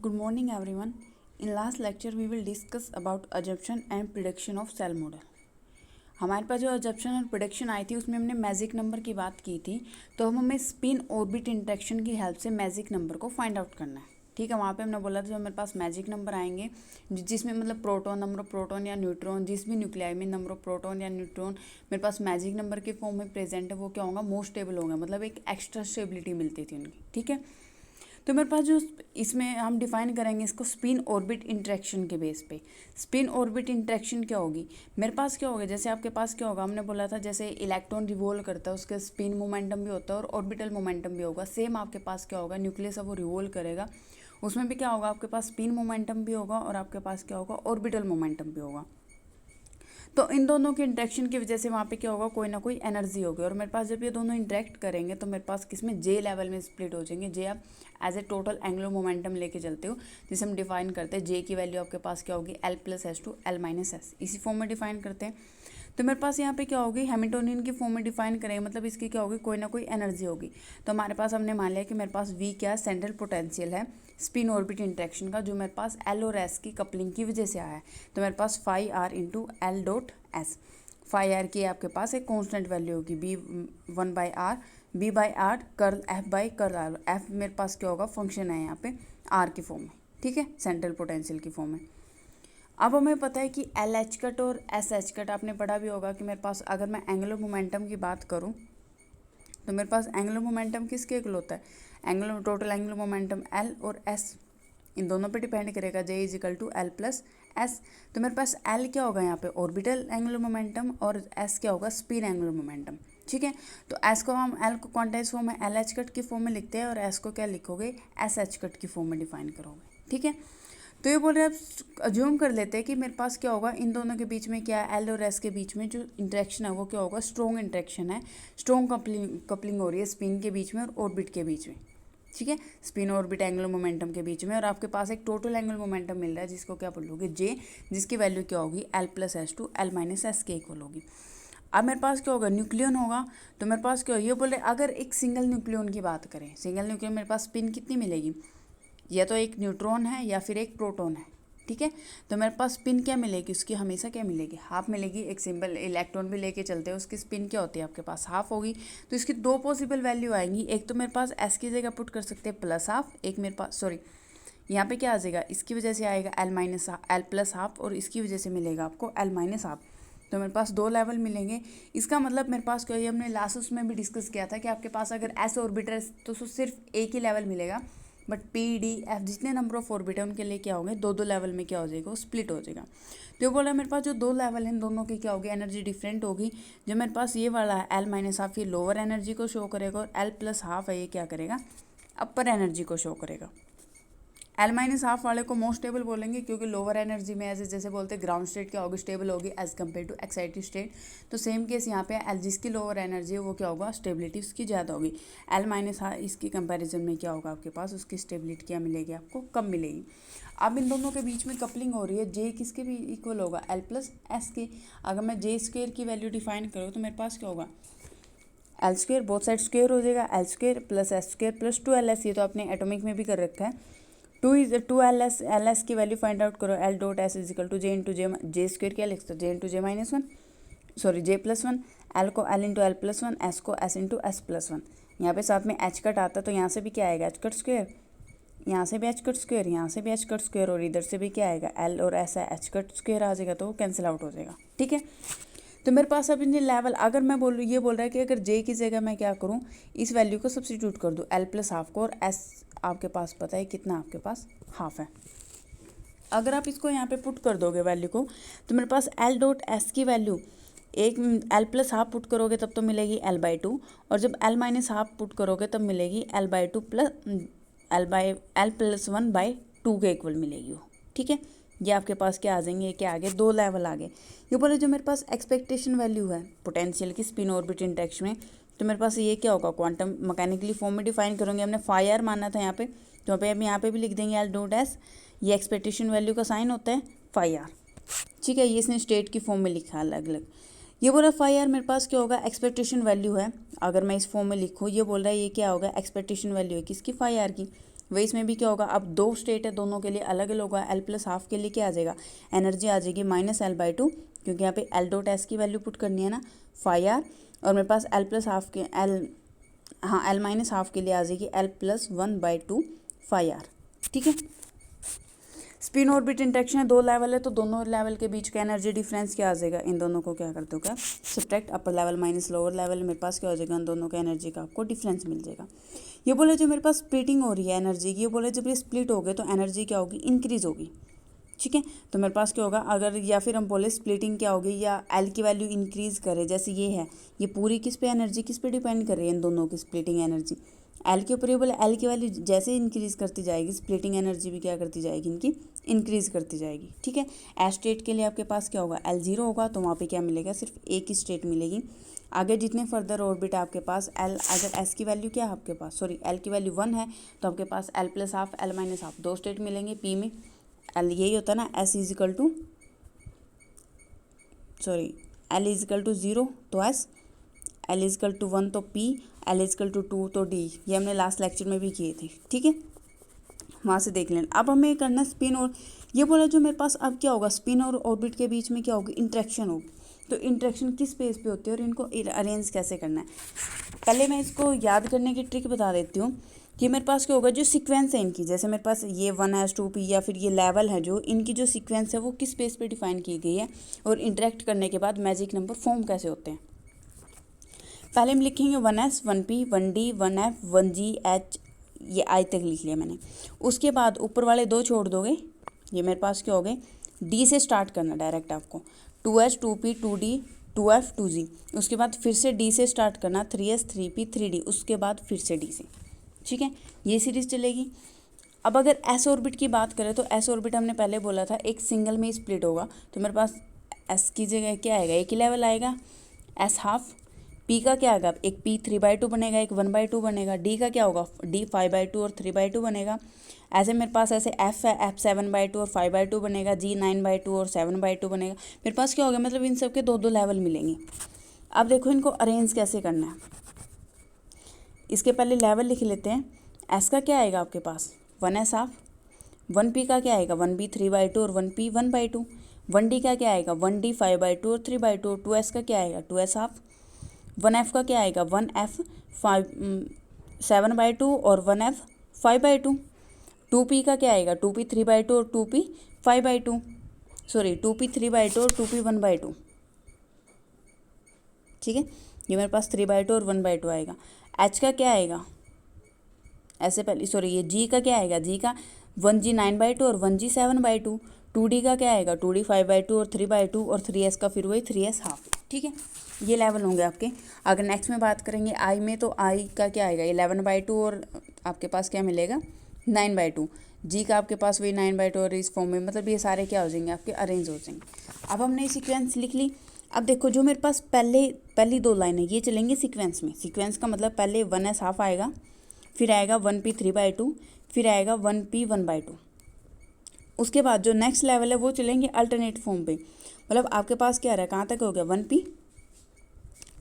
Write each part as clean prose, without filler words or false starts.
Good morning everyone. In last lecture we will discuss about assumption and prediction of cell model. हमारे पास जो assumption और prediction आई थी उसमें हमने मैजिक नंबर की बात की थी, तो हमें स्पिन ऑर्बिट इंटरेक्शन की हेल्प से मैजिक नंबर को फाइंड आउट करना है। ठीक है, वहाँ पे हमने बोला था जो मेरे पास मैजिक नंबर आएंगे जिसमें मतलब प्रोटॉन, नंबर ऑफ प्रोटॉन या न्यूट्रॉन, जिस भी न्यूक्लियाई में नंबर ऑफ प्रोटॉन या न्यूट्रॉन मेरे पास मैजिक नंबर के फॉर्म में प्रेजेंट है, वो क्या होगा, मोस्ट स्टेबल होगा, मतलब एक एक्स्ट्रा स्टेबिलिटी मिलती थी उनकी। ठीक है, तो मेरे पास जो इसमें हम डिफाइन करेंगे इसको स्पिन ऑर्बिट इंटरेक्शन के बेस पे। स्पिन ऑर्बिट इंटरेक्शन क्या होगी, मेरे पास क्या होगा, जैसे आपके पास क्या होगा, हमने बोला था जैसे इलेक्ट्रॉन रिवॉल्व करता है उसके स्पिन मोमेंटम भी होता है और ऑर्बिटल मोमेंटम भी होगा। सेम आपके पास क्या होगा, न्यूक्लियस है वो रिवॉल्व करेगा, उसमें भी क्या होगा, आपके पास स्पिन मोमेंटम भी होगा और आपके पास क्या होगा, ऑर्बिटल मोमेंटम भी होगा। तो इन दोनों के इंटरेक्शन की वजह से वहाँ पे क्या होगा, कोई ना कोई एनर्जी होगी, और मेरे पास जब ये दोनों इंटरेक्ट करेंगे तो मेरे पास किसमें, जे लेवल में स्प्लिट हो जाएंगे। जे आप as a total angular momentum लेके चलते हो, जिसे हम डिफाइन करते हैं, जे की वैल्यू आपके पास क्या होगी, L plus S to L minus S, इसी फॉर्म में डिफाइन करते हैं। तो मेरे पास यहाँ पे क्या होगी, हैमिल्टोनियन की फॉर्म में डिफाइन करेंगे, मतलब इसकी क्या होगी, कोई ना कोई एनर्जी होगी। तो हमारे पास हमने मान लिया कि मेरे पास वी क्या सेंट्रल पोटेंशियल है स्पिन ऑर्बिट इंटरेक्शन का, जो मेरे पास एल और एस की कपलिंग की वजह से आया है। तो मेरे पास phi r into L dot S, phi r की आपके पास एक कांस्टेंट वैल्यू होगी B 1/r, B by r curl F by curl r. F मेरे पास क्या होगा, फंक्शन है यहाँ पे आर की फॉर्म में। ठीक है, सेंट्रल पोटेंशियल की फॉर्म में। अब हमें पता है कि एल एच कट और एस एच कट आपने पढ़ा भी होगा कि मेरे पास अगर मैं एंगुलर मोमेंटम की बात करूँ तो मेरे पास एंगुलर मोमेंटम किसके इक्वल होता है, angular total angular momentum L और एस, इन दोनों पे डिपेंड करेगा, J is equal to L plus S. तो मेरे पास एल क्या होगा यहाँ पे, ऑर्बिटल एंगुलर मोमेंटम, और एस क्या होगा, स्पिन एंगुलर मोमेंटम। ठीक है, तो एस को हम एल को क्वांटाइज फॉर्म में एल एच कट की फॉर्म में लिखते हैं और एस को क्या लिखोगे, एस एच कट की फॉर्म में डिफाइन करोगे। ठीक है, तो ये बोल रहे हैं, अज्यूम कर लेते हैं कि मेरे पास क्या होगा, इन दोनों के बीच में क्या है, एल और एस के बीच में जो इंटरेक्शन है वो क्या होगा, स्ट्रॉन्ग इंटरेक्शन है, स्ट्रॉन्ग कपलिंग हो रही है स्पिन के बीच में और ऑर्बिट के बीच में। ठीक है, स्पिन ऑर्बिट एंगुलर मोमेंटम के बीच में, और आपके पास एक टोटल एंगुलर मोमेंटम मिल रहा है जिसको क्या बोलोगे, जे, जिसकी वैल्यू क्या होगी, L plus S to L minus S के इक्वल होगी। अब मेरे पास क्या होगा, न्यूक्लियन होगा, तो मेरे पास क्या हो, ये बोल रहे अगर एक सिंगल न्यूक्लियन की बात करें, सिंगल न्यूक्लियन मेरे पास स्पिन कितनी मिलेगी, या तो एक न्यूट्रॉन है या फिर एक प्रोटॉन है। ठीक है, तो मेरे पास स्पिन क्या मिलेगी, उसकी हमेशा क्या मिलेगी, हाफ मिलेगी। एक सिंपल इलेक्ट्रॉन भी लेके चलते हैं, उसकी स्पिन क्या होती है आपके पास, हाफ होगी। तो इसकी दो पॉसिबल वैल्यू आएंगी, एक तो मेरे पास एस की जगह पुट कर सकते हैं प्लस हाफ, एक मेरे पास सॉरी यहाँ पे क्या आ जाएगा, इसकी वजह से आएगा L minus L plus half, और इसकी वजह से मिलेगा आपको एल माइनस हाफ। तो मेरे पास दो लेवल मिलेंगे। इसका मतलब मेरे पास क्या है, हमने लास्ट उसमें भी डिस्कस किया था कि आपके पास अगर एस ऑर्बिटर है तो सिर्फ एक ही लेवल मिलेगा, बट पी डी एफ जितने नंबर ऑफ ऑर्बिट है उनके लिए क्या होंगे, दो दो लेवल में क्या हो जाएगा, वो स्प्लिट हो जाएगा। तो बोला मेरे पास जो दो लेवल हैं दोनों की क्या होगी, एनर्जी डिफरेंट होगी। जो मेरे पास ये वाला है एल माइनस हाफ, ये लोअर एनर्जी को शो करेगा, और एल प्लस हाफ है ये क्या करेगा, अपर एनर्जी को शो करेगा। एल माइनस हाफ वाले को मोस्ट स्टेबल बोलेंगे क्योंकि लोअर एनर्जी में ऐसे जैसे बोलते हैं ग्राउंड स्टेट क्या होगी, स्टेबल होगी as compared to excited state. तो सेम केस यहाँ पे एल जिसकी लोअर एनर्जी है वो क्या होगा, स्टेबिलिटी उसकी ज़्यादा होगी। एल माइनस हाफ इसकी कंपैरिजन में क्या होगा, आपके पास उसकी स्टेबिलिटी क्या मिलेगी, आपको कम मिलेगी। अब इन दोनों के बीच में कपलिंग हो रही है, जे किसके भी इक्वल होगा, एल प्लस एस के। अगर मैं जे स्क्वेयर की वैल्यू डिफाइन करूँ तो मेरे पास क्या होगा, L square both side square हो जाएगा, L square plus S square plus 2ls, ये तो आपने एटॉमिक में भी कर रखा है। 2ls की वैल्यू फाइंड आउट करो, L dot S is equal to J into J, J square क्या लिख सकते हो, J into J minus one, sorry J plus one, L को L into L plus one, S को S into S plus one. यहाँ पे साथ में एच कट आता है तो यहाँ से भी क्या आएगा, एच कट स्क्वेयर, यहाँ से भी एच कट स्क्वेयर, यहाँ से भी एच कट स्क्वेयर, और इधर से भी क्या आएगा, एल और एस है, एच कट स्क्वेयर आ जाएगा तो वो कैंसिल आउट हो जाएगा। ठीक है, तो मेरे पास अब इन्हें लेवल, अगर मैं बोल ये बोल रहा है कि अगर जे की जगह मैं क्या करूँ, इस वैल्यू को सब्स्टिट्यूट कर दूँ एल प्लस हाफ को, और एस आपके पास पता है कितना, आपके पास हाफ है। अगर आप इसको यहाँ पे पुट कर दोगे वैल्यू को, तो मेरे पास एल डॉट एस की वैल्यू एक एल प्लस हाफ पुट करोगे तब तो मिलेगी एल बाई टू, और जब एल माइनस हाफ पुट करोगे तब मिलेगी L by two plus L plus one by two के इक्वल मिलेगी वो। ठीक है, ये आपके पास क्या आ जाएंगे, क्या आगे दो लेवल आगे। ये बोले जो मेरे पास एक्सपेक्टेशन वैल्यू है पोटेंशियल की स्पिन ऑर्बिट इंटरेक्शन में, तो मेरे पास ये क्या होगा, क्वांटम मैकेनिकली फॉर्म में डिफाइन करेंगे, हमने फाई आर माना था यहाँ पे, तो हम यहाँ पे भी लिख देंगे एल डॉट एस, ये एक्सपेक्टेशन वैल्यू का साइन होता है फाई आर। ठीक है, ये इसने स्टेट की फॉर्म में लिखा अलग अलग। ये बोल रहा है फाई आर मेरे पास क्या होगा, एक्सपेक्टेशन वैल्यू है, अगर मैं इस फॉर्म में लिखूँ, ये बोल रहा है ये क्या होगा, एक्सपेक्टेशन वैल्यू है किसकी, फाई आर की। वही इसमें भी क्या होगा, अब दो स्टेट है, दोनों के लिए अलग अलग होगा। एल प्लस हाफ के लिए क्या आ जाएगा, एनर्जी आ जाएगी -L/2, क्योंकि यहाँ पे L डॉट एस की वैल्यू पुट करनी है ना, फाई आर। और मेरे पास L प्लस हाफ के L माइनस हाफ के लिए आ जाएगी L+1/2 फाई आर। ठीक है। स्पिन ऑर्बिट इंटरेक्शन है, दो लेवल है, तो दोनों लेवल के बीच का एनर्जी डिफरेंस क्या आ जाएगा, इन दोनों को क्या करते हो क्या, subtract, upper level minus lower level, मेरे पास क्या हो जाएगा, इन दोनों का एनर्जी का आपको डिफरेंस मिल जाएगा। ये बोले जो मेरे पास स्प्लिटिंग हो रही है एनर्जी की, ये बोले जब ये स्प्लिट हो गए तो एनर्जी क्या होगी, इंक्रीज होगी। ठीक है, तो मेरे पास क्या होगा, अगर या फिर हम बोले स्प्लिटिंग क्या होगी, या एल की वैल्यू इंक्रीज करे, जैसे ये है, ये पूरी किस पे एनर्जी किस पे डिपेंड कर रही है, इन दोनों की स्प्लिटिंग एनर्जी एल के ऊपर। ये बोले एल की वैल्यू जैसे इंक्रीज करती जाएगी, स्प्लिटिंग एनर्जी भी क्या करती जाएगी, इनकी इंक्रीज करती जाएगी। ठीक है, एस स्टेट के लिए आपके पास क्या होगा, L0 होगा, तो वहाँ पे क्या मिलेगा, सिर्फ एक ही स्टेट मिलेगी। आगे जितने फर्दर ऑर्बिट है आपके पास एल, अगर एस की वैल्यू क्या है आपके पास, सॉरी एल की वैल्यू 1 है, तो आपके पास L plus half L minus half दो स्टेट मिलेंगे पी में। एल यही होता है ना, S is equal to sorry L is equal to 0 तो एस, एल इजिकल टू 1 तो पी, एल इजिकल टू 2 तो डी। ये हमने लास्ट लेक्चर में भी किए थे। ठीक है, वहाँ से देख लेना। अब हमें करना स्पिन, और ये बोला जो मेरे पास अब क्या होगा, स्पिन और ऑर्बिट के बीच में क्या होगी, इंटरेक्शन होगी। तो इंटरेक्शन किस स्पेस पे होती है और इनको अरेंज कैसे करना है, पहले मैं इसको याद करने की ट्रिक बता देती हूँ कि मेरे पास क्या होगा, जो सीक्वेंस है इनकी, जैसे मेरे पास ये 1s2p या फिर ये लेवल है, जो इनकी जो सीक्वेंस है वो किस स्पेस पे डिफाइन की गई है, और इंटरेक्ट करने के बाद मैजिक नंबर फॉर्म कैसे होते हैं। पहले हम लिखेंगे 1s 1p 1d 1f 1g h, ये आई तक लिख लिया मैंने। उसके बाद ऊपर वाले दो छोड़ दोगे, ये मेरे पास क्या हो गए, डी से स्टार्ट करना डायरेक्ट आपको, 2s 2p 2d 2f 2g। उसके बाद फिर से डी से स्टार्ट करना, 3s 3p 3d, उसके बाद फिर से डी से। ठीक है, ये सीरीज चलेगी। अब अगर एस ऑर्बिट की बात करें, तो एस ऑर्बिट हमने पहले बोला था एक सिंगल में स्प्लिट होगा, तो मेरे पास एस की जगह क्या आएगा, एक ही लेवल आएगा, एस हाफ। पी का क्या आएगा, एक पी 3/2 बनेगा, एक 1/2 बनेगा। डी का क्या होगा, डी 5/2 और 3/2 बनेगा। ऐसे मेरे पास ऐसे एफ है, एफ 7/2 और 5/2 बनेगा, जी 9/2 और 7/2 बनेगा। मेरे पास क्या होगा, मतलब इन सब के दो दो लेवल मिलेंगे। अब देखो इनको अरेंज कैसे करना है, इसके पहले लेवल लिख लेते हैं। एस का क्या आएगा आपके पास, 1s हाफ। 1p का क्या आएगा, 1b 3/2 और 1p 1/2। 1d का क्या आएगा, 1d 5/2 और 3/2। 2s का क्या आएगा, 2s हाफ। 1f का क्या आएगा, 1f 7/2 और 1f 5/2। 2p का क्या आएगा, 2p 3/2 और 2p 5/2, सॉरी 2p 3/2 और 2p 1/2। ठीक है, ये मेरे पास 3/2 और 1/2 आएगा। h का क्या आएगा, ऐसे पहले सॉरी ये g का क्या आएगा, g का 1g 9/2 और 1g 7/2। 2d का क्या आएगा, 2d 5/2 और 3/2, और 3s का फिर वही 3s हाफ। ठीक है, ये लेवल होंगे आपके। अगर नेक्स्ट में बात करेंगे आई में, तो आई का क्या आएगा, 11/2 और आपके पास क्या मिलेगा, 9/2। जी का आपके पास वही 9/2 और इस फॉर्म में, मतलब ये सारे क्या हो जाएंगे आपके, अरेंज हो जाएंगे। अब हमने सीक्वेंस लिख ली। अब देखो जो मेरे पास पहली दो लाइन है, ये चलेंगे सीक्वेंस में। सीक्वेंस का मतलब पहले 1s हाफ आएगा, फिर आएगा 1p 3/2, फिर आएगा 1p 1/2। उसके बाद जो नेक्स्ट लेवल है वो चलेंगे अल्टरनेट फॉर्म पे। मतलब आपके पास क्या रहा है, कहाँ तक हो गया, 1p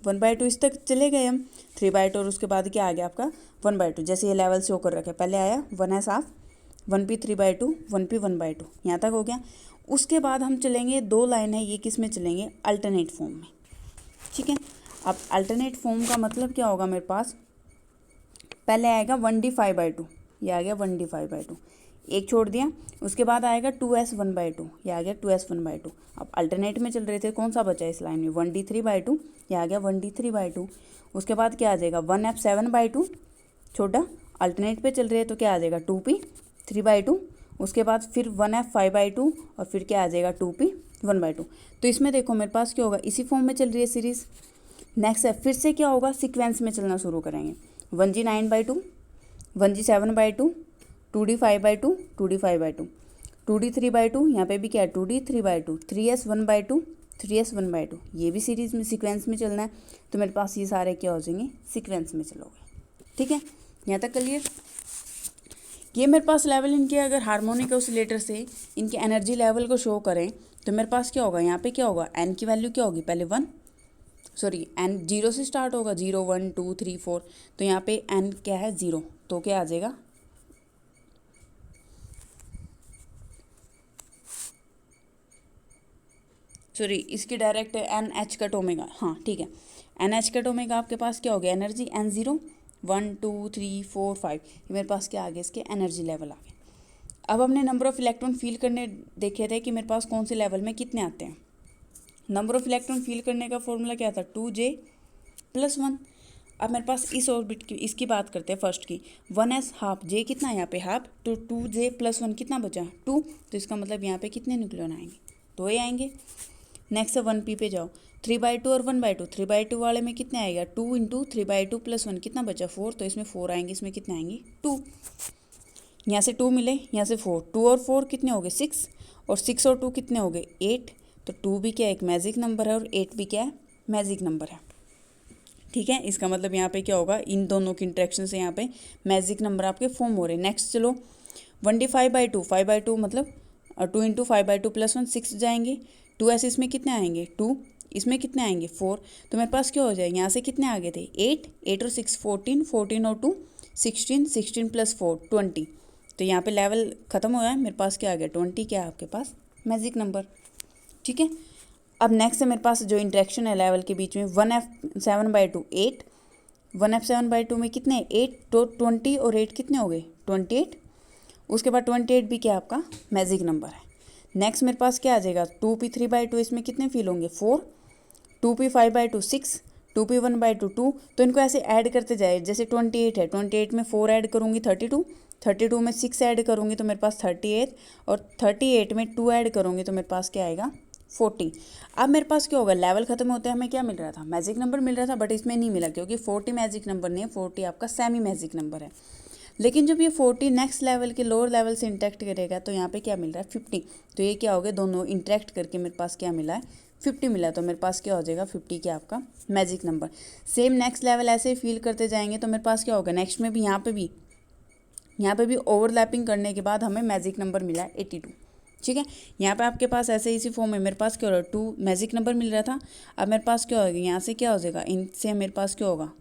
1/2 इस तक चले गए हम, 3/2 और उसके बाद क्या आ गया आपका 1/2। जैसे ये लेवल शो कर रखे, पहले आया 1s हाफ, 1p 3/2, 1p 1/2, यहाँ तक हो गया। उसके बाद हम चलेंगे, दो लाइन है ये, किस में चलेंगे, अल्टरनेट फॉर्म में। ठीक है, अब अल्टरनेट फॉर्म का मतलब क्या होगा, मेरे पास पहले आएगा 1d 5/2, ये आ गया 1d 5/2, एक छोड़ दिया। उसके बाद आएगा 2s 1/2, ये आ गया 2s 1/2। अब अल्टरनेट में चल रहे थे, कौन सा बचा इस लाइन में, 1d 3/2, ये आ गया 1d 3/2। उसके बाद क्या आ जाएगा, 1f 7/2, छोटा अल्टरनेट पे चल रहे हैं तो क्या आ जाएगा, 2p 3/2। उसके बाद फिर 1f 5/2, और फिर क्या आ जाएगा 2p 1/2। तो इसमें देखो मेरे पास क्या होगा, इसी फॉर्म में चल रही है सीरीज़। नेक्स्ट है, फिर से क्या होगा, सीक्वेंस में चलना शुरू करेंगे। 1g 9/2, 1g 7/2, 2d 5/2, 2d 5/2, 2d 3/2, यहाँ पे भी क्या है 2d 3/2, 3s 1/2, 3s 1/2। ये भी सीरीज़ में सीक्वेंस में चलना है, तो मेरे पास ये सारे क्या हो जाएंगे, सीक्वेंस में चलोगे। ठीक है, यहाँ तक क्लियर। ये मेरे पास लेवल इनके अगर हार्मोनिक ऑसिलेटर से इनके एनर्जी लेवल को शो करें, तो मेरे पास क्या होगा, यहाँ पे क्या होगा, एन की वैल्यू क्या होगी, पहले 1, सॉरी एन 0 से स्टार्ट होगा, 0 1 2 3 4, तो यहाँ पे एन क्या है 0, तो क्या आ जाएगा सॉरी इसकी direct N H cut omega, हाँ ठीक है, एन एच कट ओमेगा आपके पास क्या हो गया एनर्जी N0 1 2 3 4 5, ये मेरे पास क्या आ गया इसके एनर्जी लेवल आ गए। अब हमने नंबर ऑफ इलेक्ट्रॉन फील करने देखे थे कि मेरे पास कौन से लेवल में कितने आते हैं। नंबर ऑफ इलेक्ट्रॉन फील करने का फॉर्मूला क्या था 2J+1। अब मेरे पास इस ऑर्बिट की इसकी बात करते हैं फर्स्ट की, 1s हाफ, J कितना है यहाँ पे हाफ, तो 2J+1 कितना बचा 2, तो इसका मतलब यहाँ पे कितने न्यूक्लियन आएंगे 2 ही आएंगे। नेक्स्ट 1p पे जाओ, 3/2 और 1/2, 3/2 वाले में कितने आएगा 2 × 3/2 + 1 कितना बचा 4, तो इसमें 4 आएंगे, इसमें कितने आएंगे 2, यहाँ से 2 मिले, यहाँ से 4, 2 और 4 कितने हो गए 6, और 6 और 2 कितने हो गए 8, तो 2 भी क्या एक मैजिक नंबर है और 8 भी क्या है मैजिक नंबर है। ठीक है, इसका मतलब यहाँ पे क्या होगा, इन दोनों की इंट्रैक्शन से यहाँ पे मैजिक नंबर आपके फॉर्म हो रहे हैं। नेक्स्ट चलो 1d 5/2, 5/2 मतलब 2 × 5/2 + 1 6 जाएंगे, 2s इसमें कितने आएंगे 2, इसमें कितने आएंगे 4, तो मेरे पास क्या हो जाएगा यहाँ से कितने आगे थे 8, 8 और 6 14, 14 और 2 16, 16 + 4 20, तो यहाँ पे लेवल ख़त्म हुआ है, मेरे पास क्या आ गया 20, क्या है आपके पास मैजिक नंबर। ठीक है, अब नेक्स्ट है मेरे पास जो इंट्रैक्शन है लेवल के बीच में 1f7/2 8, 1f7/2 में कितने 8, तो 20 और 8 कितने हो गए 28, उसके बाद 28 भी क्या आपका मैजिक नंबर है। नेक्स्ट मेरे पास क्या आ जाएगा 2p 3/2, इसमें कितने फील होंगे 4, 2p 5/2 6, 2p 1/2 2, तो इनको ऐसे ऐड करते जाए, जैसे 28 है 28 में 4 ऐड करूँगी 32, 32 में 6 ऐड करूँगी तो मेरे पास 38, और 38 में 2 ऐड करूँगी तो मेरे पास क्या आएगा 40। अब मेरे पास क्या होगा लेवल खत्म होते हैं, हमें क्या मिल रहा था मैजिक नंबर मिल रहा था, बट इसमें नहीं मिला क्योंकि 40 मैजिक नंबर नहीं है, 40 आपका सेमी मैजिक नंबर है। लेकिन जब ये 40 नेक्स्ट लेवल के लोअर लेवल से इंटरेक्ट करेगा तो यहाँ पे क्या मिल रहा है 50, तो ये क्या हो गया दोनों इंटरेक्ट करके मेरे पास क्या मिला है 50 मिला, तो मेरे पास क्या हो जाएगा 50 क्या आपका magic number. Same next level ऐसे ही फील करते जाएंगे तो मेरे पास क्या होगा नेक्स्ट में भी यहाँ पे भी ओवरलैपिंग करने के बाद हमें मैजिक नंबर मिला है 82। ठीक है, यहाँ पे आपके पास ऐसे इसी फॉर्म में मेरे पास क्या हो रहा है 2 मैजिक नंबर मिल रहा था, अब मेरे पास क्या होगा यहाँ से क्या हो जाएगा इनसे मेरे पास क्या होगा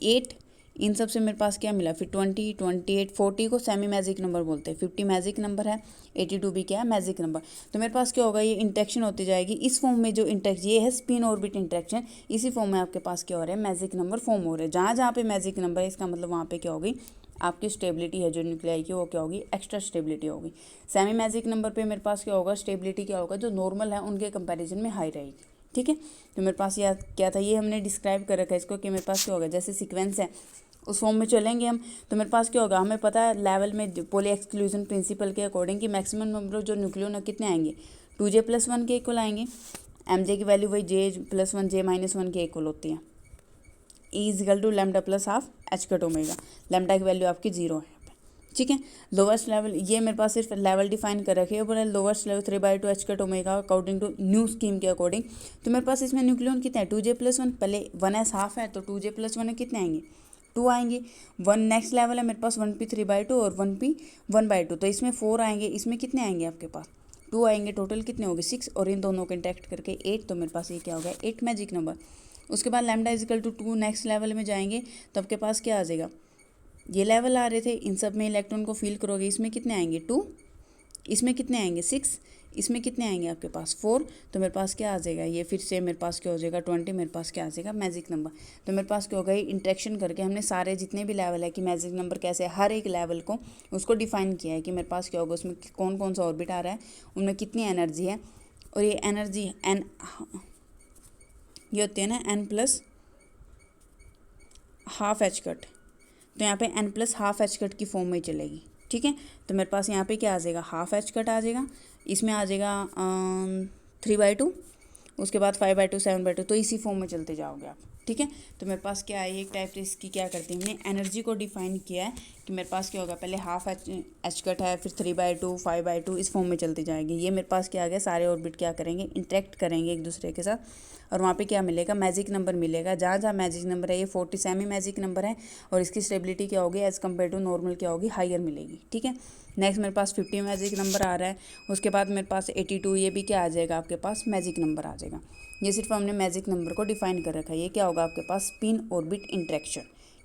8, इन सब से मेरे पास क्या मिला फिर 20 28 40 को सेमी मैजिक नंबर बोलते हैं, 50 मैजिक नंबर है, 82 भी क्या है मैजिक नंबर। तो मेरे पास क्या होगा ये इंट्रैक्शन होती जाएगी इस फॉर्म में, जो इंट्रैक्शन ये है स्पिन ऑर्बिट इंट्रैक्शन, इसी फॉर्म में आपके पास क्या हो रहा है मैजिक नंबर फॉर्म हो रहे हैं। जहाँ जहाँ पे मैजिक नंबर है इसका मतलब वहाँ पे क्या होगी आपकी स्टेबिलिटी है जो न्यूक्लियाई की वो क्या होगी एक्स्ट्रा स्टेबिलिटी होगी। सेमी मैजिक नंबर पे मेरे पास क्या होगा स्टेबिलिटी क्या होगा जो नॉर्मल है उनके कंपैरिजन में हाई रहेगी। ठीक है, तो मेरे पास यह क्या था ये हमने डिस्क्राइब कर रखा है इसको कि मेरे पास क्या होगा जैसे सीक्वेंस है उस फॉर्म में चलेंगे हम, तो मेरे पास क्या होगा हमें पता है लेवल में पॉली एक्सक्लूजन प्रिंसिपल के अकॉर्डिंग कि मैक्सिमम नंबर ऑफ जो न्यूक्लियन कितने आएंगे 2J+1 के इक्वल आएंगे, mj की वैल्यू वही J+1 J-1 के इक्वल होती है, E = λ+½ h ओमेगा, लैम्डा की वैल्यू आपकी 0 है। ठीक है, लोवेस्ट लेवल ये मेरे पास सिर्फ लेवल डिफाइन कर रखे हैं, बोले lowest level 3/2 h omega according to new scheme के अकॉर्डिंग। तो मेरे पास इसमें न्यूक्लियन कितने हैं 2J+1, पहले 1s हाफ है तो 2J+1 है कितने आएंगे 2 आएंगे। 1 नेक्स्ट लेवल है मेरे पास 1p 3/2 और 1p 1/2, तो इसमें 4 आएंगे, इसमें कितने आएंगे आपके पास 2 आएंगे, टोटल कितने हो गए 6, और इन दोनों को इंटरेक्ट करके 8, तो मेरे पास ये क्या हो गया 8 मैजिक नंबर। उसके बाद λ=2 नेक्स्ट लेवल में जाएंगे तो आपके पास क्या आ जाएगा ये लेवल आ रहे थे इन सब में इलेक्ट्रॉन को फील करोगे, इसमें कितने आएंगे 2, इसमें कितने आएंगे 6, इसमें कितने आएंगे आपके पास 4, तो मेरे पास क्या आ जाएगा ये फिर से मेरे पास क्या हो जाएगा 20, मेरे पास क्या आ जाएगा मैजिक नंबर। तो मेरे पास क्या होगा इंट्रैक्शन करके हमने सारे जितने भी लेवल है कि मैजिक नंबर कैसे हर एक लेवल को उसको डिफाइन किया है कि मेरे पास क्या होगा उसमें कौन कौन सा ऑर्बिट आ रहा है, उनमें कितनी एनर्जी है, और ये एनर्जी एन ये होती है ना n+12 तो यहाँ पे n+12 की फॉर्म में चलेगी। ठीक है, तो मेरे पास यहाँ पे क्या आ जाएगा ½ आ जाएगा, इसमें आ जाएगा 3/2, उसके बाद 5/2 7/2, तो इसी फॉर्म में चलते जाओगे आप। ठीक है, तो मेरे पास क्या है एक टाइप से इसकी क्या करते हैं हमने एनर्जी को डिफाइन किया है कि मेरे पास क्या होगा पहले ½ है फिर 3/2 5/2 इस फॉर्म में चलती जाएगी। ये मेरे पास क्या आ गया सारे ऑर्बिट क्या करेंगे इंटरेक्ट करेंगे एक दूसरे के साथ, और वहाँ पे क्या मिलेगा मैजिक नंबर मिलेगा। जहाँ जहाँ मैजिक नंबर है ये 40 सेमी मैजिक नंबर है, और इसकी स्टेबिलिटी क्या होगी एज़ कम्पेयर टू नॉर्मल क्या होगी हाइयर मिलेगी। ठीक है, नेक्स्ट मेरे पास 50 मैजिक नंबर आ रहा है, उसके बाद मेरे पास 82 ये भी क्या आ जाएगा आपके पास मैजिक नंबर आ जाएगा। ये सिर्फ हमने मैजिक नंबर को डिफाइन कर रखा है, ये क्या होगा आपके पास स्पिन ऑर्बिट इंट्रैक्शन।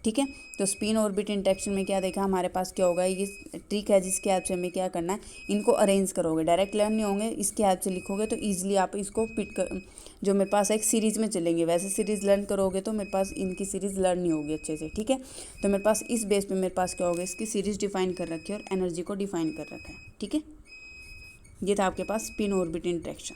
ठीक है। तो स्पिन ऑर्बिट इंटरेक्शन में क्या देखा हमारे पास क्या होगा, ये ट्रिक है जिसके हेल्प से हमें क्या करना है, इनको अरेंज करोगे, डायरेक्ट लर्न नहीं होंगे, इसके हेल्प से लिखोगे तो ईजिली आप इसको पिट कर, जो मेरे पास एक सीरीज़ में चलेंगे वैसे सीरीज़ लर्न करोगे तो मेरे पास इनकी सीरीज़ लर्न नहीं होगी अच्छे से, ठीक है। तो मेरे पास इस बेस पे मेरे पास क्या होगा, इसकी सीरीज़ डिफाइन कर रखी है और एनर्जी को डिफाइन कर रखा है, ठीक है। ये था आपके पास स्पिन ऑर्बिट इंटरेक्शन।